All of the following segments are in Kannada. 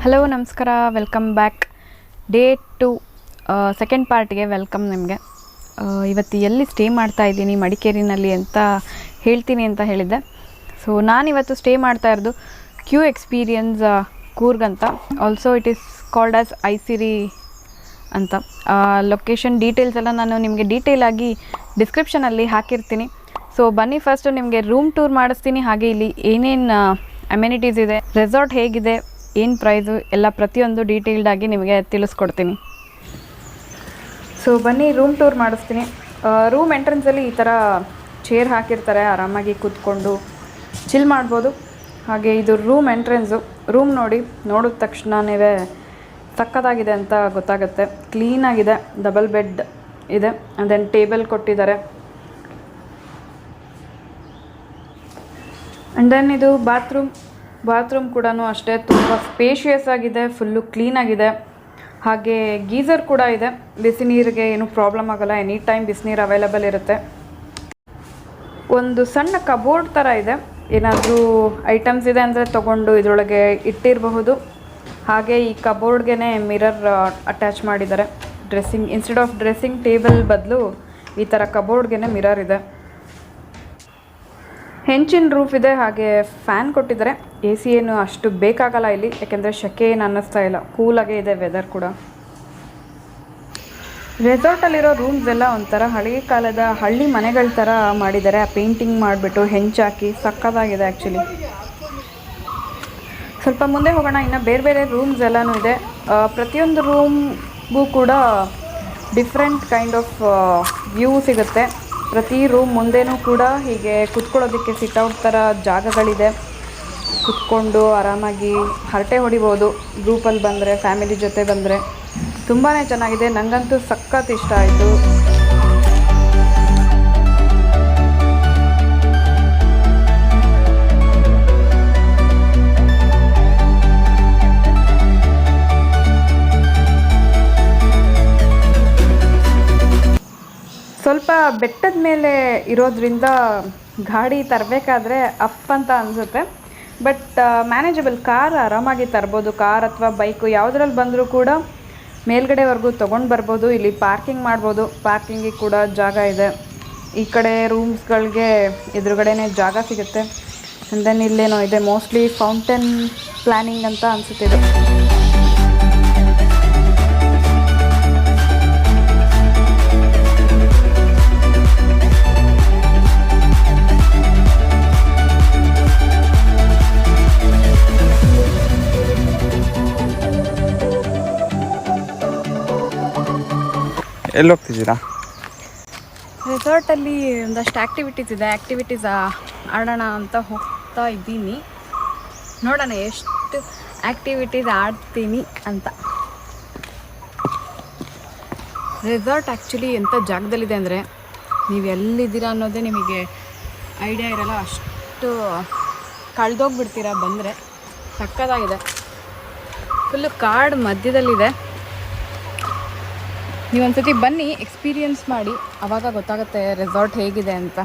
ಹಲೋ ನಮಸ್ಕಾರ, ವೆಲ್ಕಮ್ ಬ್ಯಾಕ್. ಡೇ 2 ಸೆಕೆಂಡ್ ಪಾರ್ಟ್ಗೆ ವೆಲ್ಕಮ್ ನಿಮಗೆ. ಇವತ್ತು ಎಲ್ಲಿ ಸ್ಟೇ ಮಾಡ್ತಾ ಇದ್ದೀನಿ ಮಡಿಕೇರಿನಲ್ಲಿ ಅಂತ ಹೇಳ್ತೀನಿ ಅಂತ ಹೇಳಿದ್ದೆ. ಸೊ ನಾನಿವತ್ತು ಸ್ಟೇ ಮಾಡ್ತಾ ಇರೋದು QExperience ಕೂರ್ಗ್ ಅಂತ. Also it is called as Isiri ಅಂತ. ಲೊಕೇಶನ್ ಡೀಟೇಲ್ಸ್ ಎಲ್ಲ ನಾನು ನಿಮಗೆ ಡೀಟೇಲಾಗಿ ಡಿಸ್ಕ್ರಿಪ್ಷನಲ್ಲಿ ಹಾಕಿರ್ತೀನಿ. ಸೊ ಬನ್ನಿ, ಫಸ್ಟು ನಿಮಗೆ ರೂಮ್ ಟೂರ್ ಮಾಡಿಸ್ತೀನಿ. ಹಾಗೆ ಇಲ್ಲಿ ಏನೇನು ಅಮ್ಯುನಿಟೀಸ್ ಇದೆ, ರೆಸಾರ್ಟ್ ಹೇಗಿದೆ, ಏನು ಪ್ರೈಸು ಎಲ್ಲ ಪ್ರತಿಯೊಂದು ಡೀಟೇಲ್ಡಾಗಿ ನಿಮಗೆ ತಿಳಿಸ್ಕೊಡ್ತೀನಿ. ಸೊ ಬನ್ನಿ, ರೂಮ್ ಟೂರ್ ಮಾಡಿಸ್ತೀನಿ. ರೂಮ್ ಎಂಟ್ರೆನ್ಸಲ್ಲಿ ಈ ಥರ ಚೇರ್ ಹಾಕಿರ್ತಾರೆ, ಆರಾಮಾಗಿ ಕೂತ್ಕೊಂಡು ಚಿಲ್ ಮಾಡ್ಬೋದು. ಹಾಗೆ ಇದು ರೂಮ್ ಎಂಟ್ರೆನ್ಸು. ರೂಮ್ ನೋಡಿದ ತಕ್ಷಣವೇ ಸಕ್ಕತ್ತಾಗಿದೆ ಅಂತ ಗೊತ್ತಾಗುತ್ತೆ. ಕ್ಲೀನಾಗಿದೆ, ಡಬಲ್ ಬೆಡ್ ಇದೆ, ದೆನ್ ಟೇಬಲ್ ಕೊಟ್ಟಿದ್ದಾರೆ. ಆ್ಯಂಡ್ ದೆನ್ ಇದು ಬಾತ್ರೂಮ್ ಕೂಡ ಅಷ್ಟೇ ತುಂಬ ಸ್ಪೇಷಿಯಸ್ ಆಗಿದೆ, ಫುಲ್ಲು ಕ್ಲೀನಾಗಿದೆ. ಹಾಗೆ ಗೀಝರ್ ಕೂಡ ಇದೆ, ಬಿಸಿ ನೀರಿಗೆ ಏನೂ ಪ್ರಾಬ್ಲಮ್ ಆಗೋಲ್ಲ, ಎನಿ ಟೈಮ್ ಬಿಸಿನೀರು ಅವೈಲಬಲ್ ಇರುತ್ತೆ. ಒಂದು ಸಣ್ಣ ಕಬೋರ್ಡ್ ಥರ ಇದೆ, ಏನಾದರೂ ಐಟಮ್ಸ್ ಇದೆ ಅಂದರೆ ತೊಗೊಂಡು ಇದರೊಳಗೆ ಇಟ್ಟಿರಬಹುದು. ಹಾಗೆ ಈ ಕಬೋರ್ಡ್ಗೆ ಮಿರರ್ ಅಟ್ಯಾಚ್ ಮಾಡಿದ್ದಾರೆ. ಇನ್ಸ್ಟೆಡ್ ಆಫ್ ಡ್ರೆಸ್ಸಿಂಗ್ ಟೇಬಲ್ ಬದಲು ಈ ಥರ ಕಬೋರ್ಡ್ಗೆ ಮಿರರ್ ಇದೆ. ಹೆಂಚಿನ ರೂಫ್ ಇದೆ, ಹಾಗೆ ಫ್ಯಾನ್ ಕೊಟ್ಟಿದ್ದಾರೆ. AC ಏನು ಅಷ್ಟು ಬೇಕಾಗಲ್ಲ ಇಲ್ಲಿ, ಯಾಕೆಂದರೆ ಸೆಕೆ ಏನು ಅನ್ನಿಸ್ತಾ ಇಲ್ಲ, ಕೂಲಾಗೇ ಇದೆ ವೆದರ್ ಕೂಡ. ರೆಸಾರ್ಟಲ್ಲಿರೋ ರೂಮ್ಸ್ ಎಲ್ಲ ಒಂಥರ ಹಳೆಯ ಕಾಲದ ಹಳ್ಳಿ ಮನೆಗಳ ಥರ ಮಾಡಿದ್ದಾರೆ. ಆ ಪೇಂಟಿಂಗ್ ಮಾಡಿಬಿಟ್ಟು ಹೆಂಚಾಕಿ ಸಕ್ಕತ್ತಾಗಿದೆ ಆ್ಯಕ್ಚುಲಿ. ಸ್ವಲ್ಪ ಮುಂದೆ ಹೋಗೋಣ, ಇನ್ನು ಬೇರೆ ರೂಮ್ಸ್ ಎಲ್ಲನೂ ಇದೆ. ಪ್ರತಿಯೊಂದು ರೂಮ್ಗೂ ಕೂಡ ಡಿಫ್ರೆಂಟ್ ಕೈಂಡ್ ಆಫ್ ವ್ಯೂ ಸಿಗುತ್ತೆ. ಪ್ರತಿ ರೂಮ್ ಮುಂದೆನೂ ಕೂಡ ಹೀಗೆ ಕುತ್ಕೊಳ್ಳೋದಕ್ಕೆ ಸಿಟ್ಔಟ್ ಥರ ಜಾಗಗಳಿದೆ. ಕುತ್ಕೊಂಡು ಆರಾಮಾಗಿ ಹರಟೆ ಹೊಡಿಬೋದು. ಗ್ರೂಪಲ್ಲಿ ಬಂದರೆ, ಫ್ಯಾಮಿಲಿ ಜೊತೆ ಬಂದರೆ ತುಂಬಾ ಚೆನ್ನಾಗಿದೆ. ನನಗಂತೂ ಸಖತ್ ಇಷ್ಟ ಆಯಿತು. ಸ್ವಲ್ಪ ಬೆಟ್ಟದ ಮೇಲೆ ಇರೋದ್ರಿಂದ ಗಾಡಿ ತರಬೇಕಾದ್ರೆ ಅಪ್ ಅಂತ ಅನಿಸುತ್ತೆ. But manageable. ಕಾರ್ ಆರಾಮಾಗಿ ತರ್ಬೋದು. ಕಾರ್ ಅಥವಾ ಬೈಕು ಯಾವುದ್ರಲ್ಲಿ ಬಂದರೂ ಕೂಡ ಮೇಲ್ಗಡೆವರೆಗೂ ತೊಗೊಂಡು ಬರ್ಬೋದು. ಇಲ್ಲಿ ಪಾರ್ಕಿಂಗ್ ಮಾಡ್ಬೋದು, ಪಾರ್ಕಿಂಗಿಗೆ ಕೂಡ ಜಾಗ ಇದೆ. ಈ ಕಡೆ ರೂಮ್ಸ್ಗಳಿಗೆ ಎದುರುಗಡೆನೇ ಜಾಗ ಸಿಗುತ್ತೆ. ಆ್ಯಂಡ್ ದೆನ್ ಇಲ್ಲೇನೋ ಇದೆ, ಮೋಸ್ಟ್ಲಿ ಫೌಂಟೇನ್ ಪ್ಲ್ಯಾನಿಂಗ್ ಅಂತ ಅನಿಸುತ್ತಿದೆ. ಎಲ್ಲಿ ಹೋಗ್ತಿದ್ದೀರಾ? ರೆಸಾರ್ಟಲ್ಲಿ ಒಂದಷ್ಟು ಆ್ಯಕ್ಟಿವಿಟೀಸ್ ಇದೆ. ಆಡೋಣ ಅಂತ ಹೋಗ್ತಾ ಇದ್ದೀನಿ. ನೋಡೋಣ ಎಷ್ಟು ಆ್ಯಕ್ಟಿವಿಟೀಸ್ ಆಡ್ತೀನಿ ಅಂತ. ರೆಸಾರ್ಟ್ ಆ್ಯಕ್ಚುಲಿ ಎಂಥ ಜಾಗದಲ್ಲಿದೆ ಅಂದರೆ, ನೀವು ಎಲ್ಲಿದ್ದೀರಾ ಅನ್ನೋದೇ ನಿಮಗೆ ಐಡಿಯಾ ಇರೋಲ್ಲ, ಅಷ್ಟು ಕಳೆದೋಗ್ಬಿಡ್ತೀರಾ ಬಂದರೆ. ಸಕ್ಕತ್ತಾಗಿದೆ, ಫುಲ್ಲು ಕಾಡು ಮಧ್ಯದಲ್ಲಿದೆ. ನೀವೊಂದ್ಸತಿ ಬನ್ನಿ, ಎಕ್ಸ್ಪೀರಿಯನ್ಸ್ ಮಾಡಿ, ಆವಾಗ ಗೊತ್ತಾಗುತ್ತೆ ರೆಸಾರ್ಟ್ ಹೇಗಿದೆ ಅಂತ.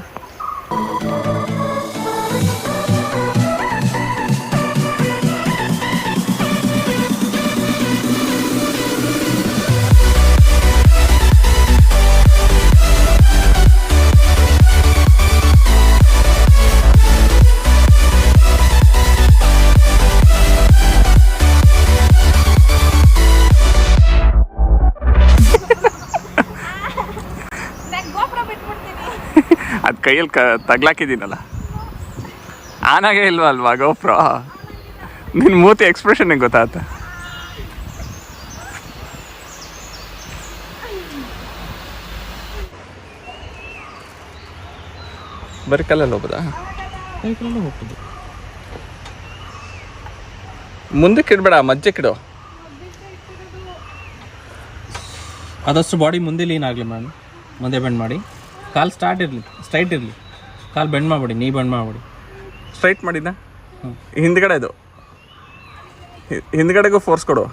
ಅದು ಕೈಯಲ್ಲಿ ತಗ್ಲಾಕಿದ್ದೀನಲ್ಲ, ಆನಾಗೆ ಇಲ್ವಾ ಅಲ್ವಾ ಗೋಪ್ರ? ನಿನ್ನ ಮೂತಿ ಎಕ್ಸ್ಪ್ರೆಷನ್ ಗೊತ್ತಾಗತ್ತ. ಬರೀ ಕಲ್ಲಲ್ಲಿ ಹೋಗ್ಬೋದಾ? ಹೋಗ್ಬೋದು. ಮುಂದಕ್ಕೆ ಇಡಬೇಡ, ಮಜ್ಜಕ್ಕಿಡು. ಆದಷ್ಟು ಬಾಡಿ ಮುಂದೆ ಲೀನ್ ಆಗಲಿ ಮ್ಯಾಮ್. ಮುಂದೆ ಬೆಂಡ್ ಮಾಡಿ, ಕಾಲು ಸ್ಟ್ರೈಟ್ ಇರಲಿ. ಕಾಲು ಬೆಂಡ್ ಮಾಡಬೇಡಿ, ನೀ ಬೆಂಡ್ ಮಾಡಬೇಡಿ. ಸ್ಟ್ರೈಟ್ ಮಾಡಿದ್ದ ಹಿಂದ್ಗಡೆ, ಇದು ಹಿಂದ್ಗಡೆಗೂ ಫೋರ್ಸ್ ಕೊಡು.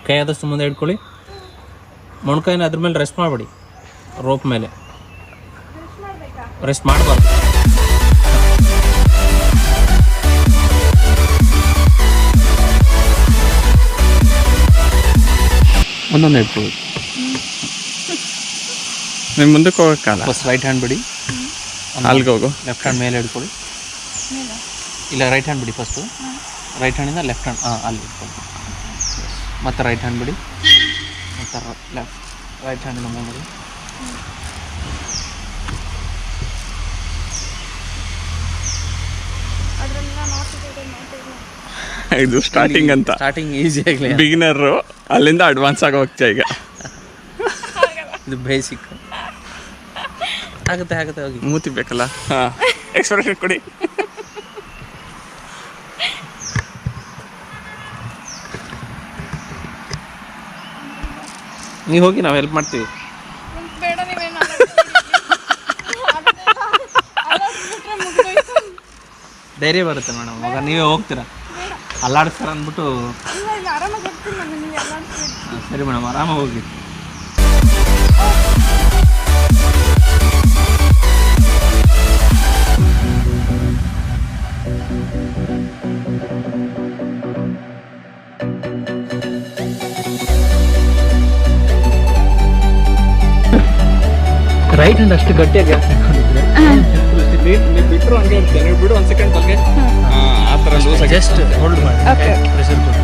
ಕೈ ಆದಷ್ಟು ಮುಂದೆ ಇಟ್ಕೊಳ್ಳಿ. ಮೊಣಕೈನ ಅದ್ರ ಮೇಲೆ ರೆಸ್ಟ್ ಮಾಡಬೇಡಿ, ರೋಪ್ ಮೇಲೆ ರೆಸ್ಟ್ ಮಾಡಬಾರ್ದು. ಒಂದೊಂದು ಇಟ್ಕೊಳ್ಬೇಕು. ನೀವು ಮುಂದಕ್ಕೆ ಹೋಗೋಕ್ಕಲ್ಲ. ಫಸ್ಟ್ ರೈಟ್ ಹ್ಯಾಂಡ್ ಬಿಡಿ, ಅಲ್ಲಿಗೆ ಹೋಗು. ಲೆಫ್ಟ್ ಹ್ಯಾಂಡ್ ಮೇಲೆ ಹಿಡ್ಕೊಳ್ಳಿ. ಇಲ್ಲ ರೈಟ್ ಹ್ಯಾಂಡ್ ಬಿಡಿ ಫಸ್ಟು. ರೈಟ್ ಹ್ಯಾಂಡಿಂದ ಲೆಫ್ಟ್ ಹ್ಯಾಂಡ್ ಅಲ್ಲಿ ಇಟ್ಕೊಳ್ಳಿ. ಮತ್ತು ರೈಟ್ ಹ್ಯಾಂಡ್ ಬಿಡಿ, ಮತ್ತು ರೈಟ್ ಹ್ಯಾಂಡಿಂದ ಮೇಲೆ ಬಿಡಿ. ಇದು ಸ್ಟಾರ್ಟಿಂಗ್ ಅಂತ. ಸ್ಟಾರ್ಟಿಂಗ್ ಈಸಿ ಆಗಲಿ, ಬಿಗಿನರು, ಅಲ್ಲಿಂದ ಅಡ್ವಾನ್ಸ್ ಆಗಿ ಹೋಗ್ತಾ ಈಗ. ಇದು ಬೇಸಿಕ್. ಆಗುತ್ತೆ ಆಗುತ್ತೆ, ಹೋಗಿ. ಮೂತಿ ಬೇಕಲ್ಲ. ಹಾಂ, ಎಕ್ಸ್ಪ್ರೆಷನ್ ಕೊಡಿ. ನೀವು ಹೋಗಿ, ನಾವು ಹೆಲ್ಪ್ ಮಾಡ್ತೀವಿ. ಧೈರ್ಯ ಬರುತ್ತೆ ಮೇಡಮ್. ಮಗ ನೀವೇ ಹೋಗ್ತೀರಾ, ಅಲ್ಲಾಡಿಸ್ತಾರ ಅಂದ್ಬಿಟ್ಟು. ಸರಿ ಮೇಡಮ್, ಆರಾಮಾಗಿ ಹೋಗಿ. ರೈಟ್ ಹ್ಯಾಂಡ್ ಅಷ್ಟು ಗಟ್ಟಿಯಾಗಿ ನೀವು ಬಿಟ್ಟರು ಹಂಗೆ ಇರುತ್ತೆ. ನೀವು ಬಿಡು ಒಂದು ಸೆಕೆಂಡ್ ಬಗ್ಗೆ ಆ ಥರ ಲೂಸ್ ಆಗಿ ಜಸ್ಟ್ ಹೋಲ್ಡ್ ಮಾಡಿ. ಪ್ರೆಷರ್ ಕೊಡಿ.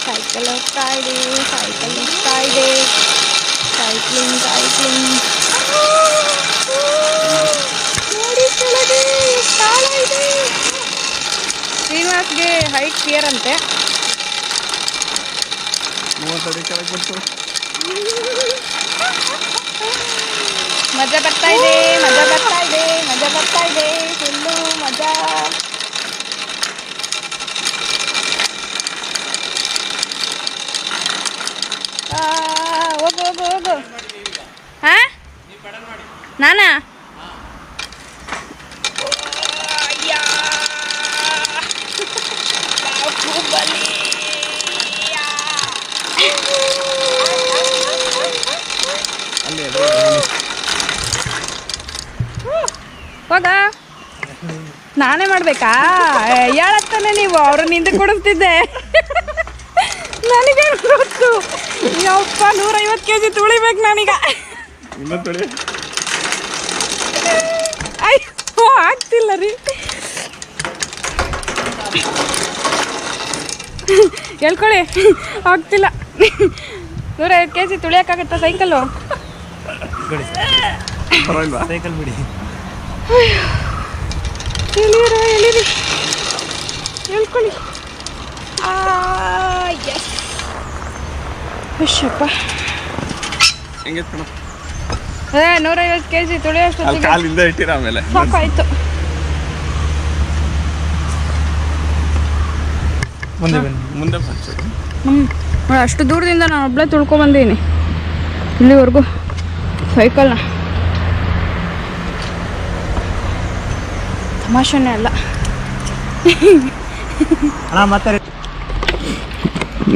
ಸೈಕಲ್ ಹೋಗ್ತಾ ಇದೆ, ಸೈಕಲ್ ಹೋಗ್ತಾ ಇದೆ, ಸೈಕ್ಲಿಂಗ್ ಸೈಕ್ಲಿಂಗ್. ನೋಡಿ ಕೆಳಗೆ ಕಾಲ ಇದೆ. ಶ್ರೀನಿವಾಸ್ಗೆ ಹೈಟ್ ಫಿಯರ್ ಅಂತೆ. 30 ಅಡಿ ಕೆಳಗೆ ಬಿಟ್ಟು ಮಜಾ ಬರ್ತಾ ಇದೆ, ಮಜಾ ಬರ್ತಾ ಇದೆ, ಮಜಾ ಬರ್ತಾ ಇದೆ, ಫುಲ್ಲು ಮಜಾ. ಹೋಗು ಹೋಗು ಹೋಗು. ಹಾಂ, ನಾನಾ? ಹೋಗ, ನಾನೇ ಮಾಡ್ಬೇಕಾ? ಹೇಳತ್ತಾನೆ ನೀವು, ಅವ್ರನ್ನ ಹಿಂದೆ ಕೊಡಿಸ್ತಿದ್ದೆ. ನನಗೆ ಗೊತ್ತು. ಯಪ್ಪ, 150 kg ತುಳಿಬೇಕು ನಾನೀಗ. ಅಯ್ಯೋ, ಆಗ್ತಿಲ್ಲ ರೀ. ಹೇಳ್ಕೊಳ್ಳಿ, ಆಗ್ತಿಲ್ಲ. 150 kg ತುಳಿಯೋಕ್ಕಾಗತ್ತಾ ಸೈಕಲ್ಲು? ಸೈಕಲ್ ಬಿಡಿ. ಎಳೀರಿ, ಹೇಳ್ಕೊಳ್ಳಿ. ಎಸ್, ಅಯ್ಯಪ್ಪ. ಹೆಂಗೆ 150 kg ತುಳಿಯೋಷ್ಟು ಕಾಲಿಂದ ಇಟ್ಟಿರ ಆಮೇಲೆ ಸಾಕಾಯ್ತು. ಮುಂದೆ ಬನ್ನಿ. ಮುಂದೆ ಅಷ್ಟು ದೂರದಿಂದ ನಾನು ಒಬ್ಬಳೇ ತುಳ್ಕೊಂಬಂದೀನಿ ಇಲ್ಲಿವರೆಗೂ ಸೈಕಲ್ನ. ತಮಾಷೆನೇ ಅಲ್ಲ.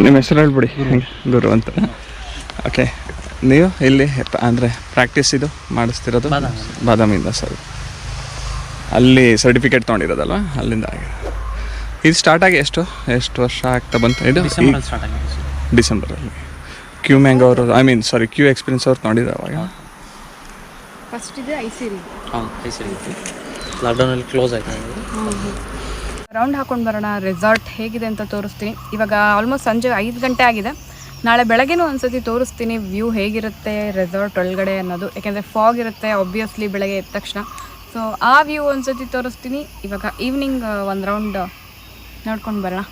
ನಿಮ್ಮ ಹೆಸರು ಹೇಳ್ಬಿಡಿ. ಗುರು ಅಂತ. ಓಕೆ, ನೀವು ಇಲ್ಲಿ ಅಂದರೆ ಪ್ರಾಕ್ಟೀಸ್ ಇದು ಮಾಡಿಸ್ತಿರೋದು ಬಾದಾಮಿಯಿಂದ ಸರ್? ಅಲ್ಲಿ ಸರ್ಟಿಫಿಕೇಟ್ ತೊಗೊಂಡಿರೋದಲ್ವ, ಅಲ್ಲಿಂದ ಆಗಿದೆ. ಇದು ಸ್ಟಾರ್ಟ್ ಆಗಿ ಎಷ್ಟು ವರ್ಷ ಆಗ್ತಾ ಬಂತು? ಇದು ಡಿಸೆಂಬರಲ್ಲಿ. ಕ್ಯೂ ಮ್ಯಾಂಗೋ ಅವರು, ಕ್ಯೂ ಎಕ್ಸ್ಪೀರಿಯನ್ಸ್ ಅವ್ರು ನೋಡಿದ್ರು ಅವಾಗ. ಫಸ್ಟ್ ಇದೆ ಐಸಿರಿ. ಐಸಿರಿ ಲಾಕ್ಡೌನಲ್ಲಿ ಕ್ಲೋಸ್ ಆಯ್ತು. ರೌಂಡ್ ಹಾಕೊಂಡು ಬರೋಣ, ರೆಸಾರ್ಟ್ ಹೇಗಿದೆ ಅಂತ ತೋರಿಸ್ತೀನಿ. ಇವಾಗ ಆಲ್ಮೋಸ್ಟ್ ಸಂಜೆ 5 ಗಂಟೆ ಆಗಿದೆ. ನಾಳೆ ಬೆಳಗ್ಗೆನೂ ಒಂದ್ಸತಿ ತೋರಿಸ್ತೀನಿ ವ್ಯೂ ಹೇಗಿರುತ್ತೆ ರೆಸಾರ್ಟ್ ಒಳಗಡೆ ಅನ್ನೋದು. ಯಾಕೆಂದರೆ ಫಾಗ್ ಇರುತ್ತೆ ಆಬ್ವಿಯಸ್ಲಿ ಬೆಳಗ್ಗೆ ಎದ್ದ ತಕ್ಷಣ. ಸೊ ಆ ವ್ಯೂ ಒಂದ್ಸತಿ ತೋರಿಸ್ತೀನಿ. ಇವಾಗ ಈವ್ನಿಂಗ್ ಒಂದು ರೌಂಡ್ ನೋಡ್ಕೊಂಡು ಬರೋಣ.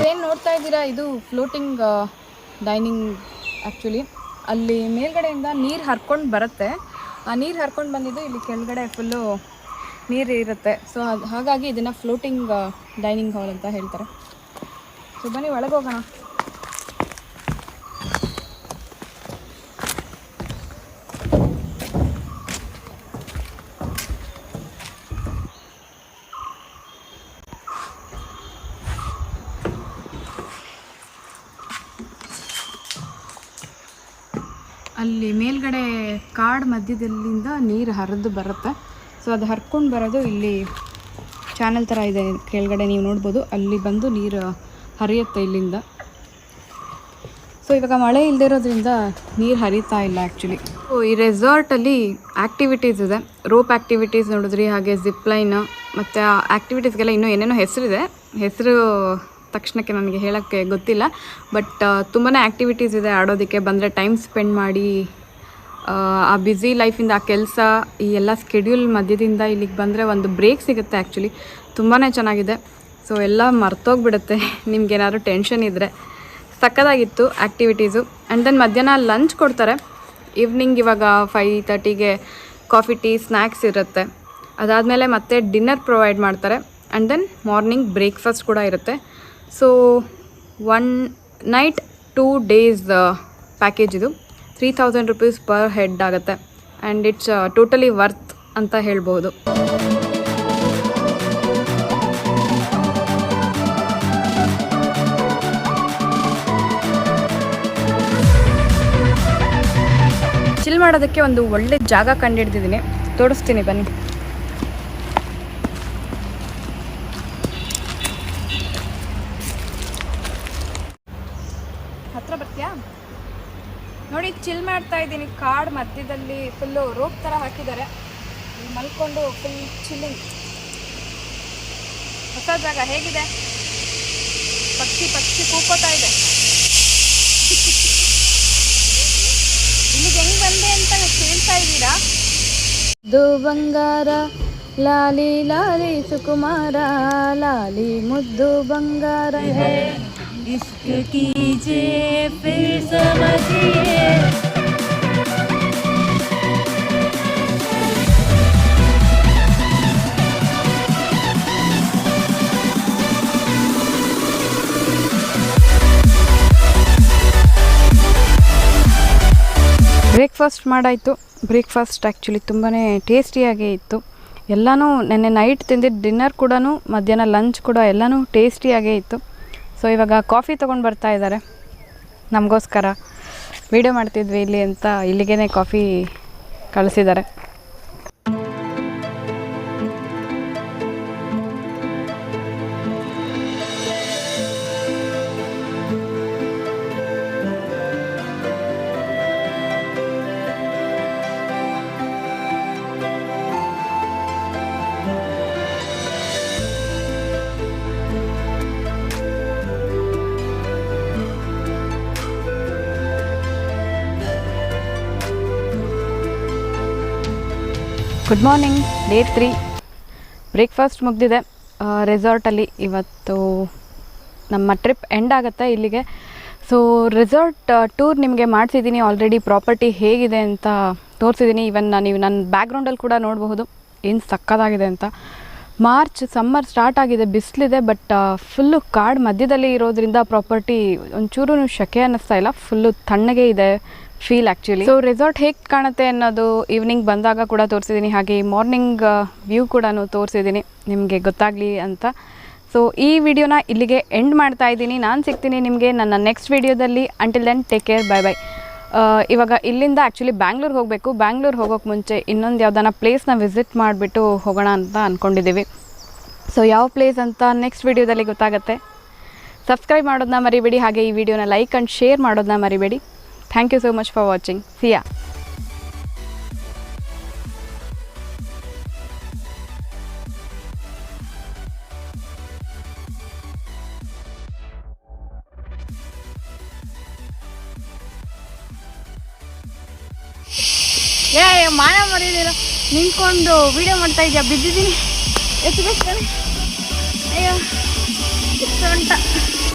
ಏನು ನೋಡ್ತಾ ಇದ್ದೀರಾ, ಇದು ಫ್ಲೋಟಿಂಗ್ ಡೈನಿಂಗ್. ಆ್ಯಕ್ಚುಲಿ ಅಲ್ಲಿ ಮೇಲ್ಗಡೆಯಿಂದ ನೀರು ಹರ್ಕೊಂಡು ಬರುತ್ತೆ. ಆ ನೀರು ಹರ್ಕೊಂಡು ಬಂದಿದ್ದು ಇಲ್ಲಿ ಕೆಳಗಡೆ ಫುಲ್ಲು ನೀರು ಇರುತ್ತೆ. ಸೊ ಹಾಗಾಗಿ ಇದನ್ನು ಫ್ಲೋಟಿಂಗ್ ಡೈನಿಂಗ್ ಹಾಲ್ ಅಂತ ಹೇಳ್ತಾರೆ. ಸೊ ಬನ್ನಿ ಒಳಗೆ ಹೋಗೋಣ. ಅಲ್ಲಿ ಮೇಲ್ಗಡೆ ಕಾಡು ಮಧ್ಯದಲ್ಲಿಂದ ನೀರು ಹರಿದು ಬರುತ್ತೆ. ಸೊ ಅದು ಹರ್ಕೊಂಡು ಬರೋದು ಇಲ್ಲಿ ಚಾನಲ್ ಥರ ಇದೆ ಕೆಳಗಡೆ ನೀವು ನೋಡ್ಬೋದು, ಅಲ್ಲಿ ಬಂದು ನೀರು ಹರಿಯುತ್ತೆ ಇಲ್ಲಿಂದ. ಸೊ ಇವಾಗ ಮಳೆ ಇಲ್ಲದಿರೋದ್ರಿಂದ ನೀರು ಹರಿತಾ ಇಲ್ಲ ಆ್ಯಕ್ಚುಲಿ. ಸೊ ಈ ರೆಸಾರ್ಟಲ್ಲಿ ಆ್ಯಕ್ಟಿವಿಟೀಸ್ ಇದೆ, ರೋಪ್ ಆ್ಯಕ್ಟಿವಿಟೀಸ್ ನೋಡಿದ್ರಿ, ಹಾಗೆ ಜಿಪ್ಲೈನ್ ಮತ್ತು ಆ ಆ್ಯಕ್ಟಿವಿಟೀಸ್ಗೆಲ್ಲ ಇನ್ನೂ ಏನೇನೋ ಹೆಸರಿದೆ, ಹೆಸರು ತಕ್ಷಣಕ್ಕೆ ನನಗೆ ಹೇಳೋಕ್ಕೆ ಗೊತ್ತಿಲ್ಲ. ಬಟ್ ತುಂಬಾ ಆ್ಯಕ್ಟಿವಿಟೀಸ್ ಇದೆ ಆಡೋದಕ್ಕೆ. ಬಂದರೆ ಟೈಮ್ ಸ್ಪೆಂಡ್ ಮಾಡಿ ಆ ಬ್ಯುಸಿ ಲೈಫಿಂದ ಆ ಕೆಲಸ ಈ ಎಲ್ಲ ಸ್ಕೆಡ್ಯೂಲ್ ಮಧ್ಯದಿಂದ ಇಲ್ಲಿಗೆ ಬಂದರೆ ಒಂದು ಬ್ರೇಕ್ ಸಿಗುತ್ತೆ ಆ್ಯಕ್ಚುಲಿ. ತುಂಬಾ ಚೆನ್ನಾಗಿದೆ. ಸೊ ಎಲ್ಲ ಮರ್ತೋಗ್ಬಿಡುತ್ತೆ ನಿಮ್ಗೇನಾದ್ರು ಟೆನ್ಷನ್ ಇದ್ದರೆ. ಸಕ್ಕತ್ತಾಗಿತ್ತು ಆ್ಯಕ್ಟಿವಿಟೀಸು. ಆ್ಯಂಡ್ ದೆನ್ ಮಧ್ಯಾಹ್ನ ಲಂಚ್ ಕೊಡ್ತಾರೆ. ಈವ್ನಿಂಗ್ ಇವಾಗ 5:30ಗೆ ಕಾಫಿ ಟೀ ಸ್ನ್ಯಾಕ್ಸ್ ಇರುತ್ತೆ. ಅದಾದಮೇಲೆ ಮತ್ತೆ ಡಿನ್ನರ್ ಪ್ರೊವೈಡ್ ಮಾಡ್ತಾರೆ. ಆ್ಯಂಡ್ ದೆನ್ ಮಾರ್ನಿಂಗ್ ಬ್ರೇಕ್ಫಾಸ್ಟ್ ಕೂಡ ಇರುತ್ತೆ. ಸೊ 1 ನೈಟ್ 2 ಡೇಸ್ ಪ್ಯಾಕೇಜ್ ಇದು. 3000 rupees ಪರ್ ಹೆಡ್ ಆಗುತ್ತೆ. ಆ್ಯಂಡ್ ಇಟ್ಸ್ ಟೋಟಲಿ ವರ್ತ್ ಅಂತ ಹೇಳ್ಬೋದು. ಚಿಲ್ ಮಾಡೋದಕ್ಕೆ ಒಂದು ಒಳ್ಳೆ ಜಾಗ ಕಂಡುಹಿಡ್ದಿದ್ದೀನಿ, ತೋರಿಸ್ತೀನಿ ಬನ್ನಿ. ಹತ್ರ ಬರ್ತೀಯಾ ನೋಡಿ, ಚಿಲ್ ಮಾಡ್ತಾ ಇದ್ದೀನಿ. ಕಾಡು ಮಧ್ಯದಲ್ಲಿ ಫುಲ್ಲು ರೋಪ್ ಥರ ಹಾಕಿದ್ದಾರೆ. ಮಲ್ಕೊಂಡು ಫುಲ್ ಚಿಲ್ಲಿಂಗ್. ಹೊಸ ಜಾಗ ಹೇಗಿದೆ? ಪಕ್ಷಿ ಕೂಕೋತಾ ಇದೆ. ಇಲ್ಲಿಗೆ ಹೆಂಗೆ ಬಂದೆ ಅಂತ ಕೇಳ್ತಾ ಇದ್ದೀರಾ? ಇದು ಬಂಗಾರ ಲಾಲಿ ಲಾಲಿ ಸುಕುಮಾರ, ಲಾಲಿ ಮುದ್ದು ಬಂಗಾರ ಹೇ, ಇಷ್ಕ್ ಕೀಜಿಯೇ ಫಿರ್ ಸಮಜಿಯೇ. ಬ್ರೇಕ್ಫಾಸ್ಟ್ ಮಾಡಾಯಿತು. ಬ್ರೇಕ್ಫಾಸ್ಟ್ ಆ್ಯಕ್ಚುಲಿ ತುಂಬಾ ಟೇಸ್ಟಿಯಾಗೇ ಇತ್ತು. ಎಲ್ಲನೂ ನೆನ್ನೆ ನೈಟ್ ತಿಂದಿದ್ದು ಡಿನ್ನರ್ ಕೂಡ, ಮಧ್ಯಾಹ್ನ ಲಂಚ್ ಕೂಡ ಎಲ್ಲನೂ ಟೇಸ್ಟಿಯಾಗೇ ಇತ್ತು. ಸೊ ಇವಾಗ ಕಾಫಿ ತೊಗೊಂಡು ಬರ್ತಾ ಇದ್ದಾರೆ ನಮಗೋಸ್ಕರ. ವೀಡಿಯೋ ಮಾಡ್ತಿದ್ವಿ ಇಲ್ಲಿ ಅಂತ ಇಲ್ಲಿಗೇ ಕಾಫಿ ಕಳಿಸಿದ್ದಾರೆ. Good morning, day 3. ಬ್ರೇಕ್ಫಾಸ್ಟ್ ಮುಗಿದಿದೆ ರೆಸಾರ್ಟಲ್ಲಿ. ಇವತ್ತು ನಮ್ಮ ಟ್ರಿಪ್ ಎಂಡ್ ಆಗುತ್ತೆ ಇಲ್ಲಿಗೆ. ಸೊ ರೆಸಾರ್ಟ್ ಟೂರ್ ನಿಮಗೆ ಮಾಡಿಸಿದ್ದೀನಿ ಆಲ್ರೆಡಿ. ಪ್ರಾಪರ್ಟಿ ಹೇಗಿದೆ ಅಂತ ತೋರಿಸಿದ್ದೀನಿ. ಈವನ್ ನೀವು ನನ್ನ ಬ್ಯಾಕ್ಗ್ರೌಂಡಲ್ಲಿ ಕೂಡ ನೋಡಬಹುದು ಏನು ಸಕ್ಕತ್ತಾಗಿದೆ ಅಂತ. ಮಾರ್ಚ್ ಸಮ್ಮರ್ ಸ್ಟಾರ್ಟ್ ಆಗಿದೆ, ಬಿಸಿಲಿದೆ. ಬಟ್ ಫುಲ್ಲು ಕಾಡು ಮಧ್ಯದಲ್ಲಿ ಇರೋದ್ರಿಂದ ಪ್ರಾಪರ್ಟಿ ಒಂಚೂರು ಶೆಕೆ ಅನ್ನಿಸ್ತಾ ಇಲ್ಲ, ಫುಲ್ಲು ತಣ್ಣಗೆ ಇದೆ ಫೀಲ್ ಆ್ಯಕ್ಚುಲಿ. ಸೊ ರೆಸಾರ್ಟ್ ಹೇಗೆ ಕಾಣುತ್ತೆ ಅನ್ನೋದು ಈವ್ನಿಂಗ್ ಬಂದಾಗ ಕೂಡ ತೋರಿಸಿದ್ದೀನಿ. ಹಾಗೆ ಮಾರ್ನಿಂಗ್ ವ್ಯೂ ಕೂಡ ತೋರಿಸಿದ್ದೀನಿ ನಿಮಗೆ ಗೊತ್ತಾಗಲಿ ಅಂತ. ಸೊ ಈ ವಿಡಿಯೋನ ಇಲ್ಲಿಗೆ ಎಂಡ್ ಮಾಡ್ತಾ ಇದ್ದೀನಿ. ನಾನು ಸಿಗ್ತೀನಿ ನಿಮಗೆ ನನ್ನ ನೆಕ್ಸ್ಟ್ ವಿಡಿಯೋದಲ್ಲಿ. Until then take care, bye bye. ಇವಾಗ ಇಲ್ಲಿಂದ ಆ್ಯಕ್ಚುಲಿ ಬ್ಯಾಂಗ್ಳೂರ್ ಹೋಗಬೇಕು. ಬ್ಯಾಂಗ್ಳೂರ್ ಹೋಗೋಕ್ಕೆ ಮುಂಚೆ ಇನ್ನೊಂದು ಯಾವುದಾನ ಪ್ಲೇಸ್ನ ವಿಸಿಟ್ ಮಾಡಿಬಿಟ್ಟು ಹೋಗೋಣ ಅಂತ ಅಂದ್ಕೊಂಡಿದ್ದೀವಿ. ಸೊ ಯಾವ ಪ್ಲೇಸ್ ಅಂತ ನೆಕ್ಸ್ಟ್ ವಿಡಿಯೋದಲ್ಲಿ ಗೊತ್ತಾಗುತ್ತೆ. ಸಬ್ಸ್ಕ್ರೈಬ್ ಮಾಡೋದನ್ನ ಮರಿಬೇಡಿ. ಹಾಗೆ ಈ ವಿಡಿಯೋನ ಲೈಕ್ ಆ್ಯಂಡ್ ಶೇರ್ ಮಾಡೋದನ್ನ ಮರಿಬೇಡಿ. Thank you so much for watching. See ya. ಮಾನ ಮರಿದಿರ ನಿಂತ್ಕೊಂಡು ವಿಡಿಯೋ ಮಾಡ್ತಾ ಇದೆಯಾ? ಬಿದ್ದಿದ್ದೀನಿ, ಎತ್ತಬೇಕು. ಅಯ್ಯೋ ಸೊಂಟ.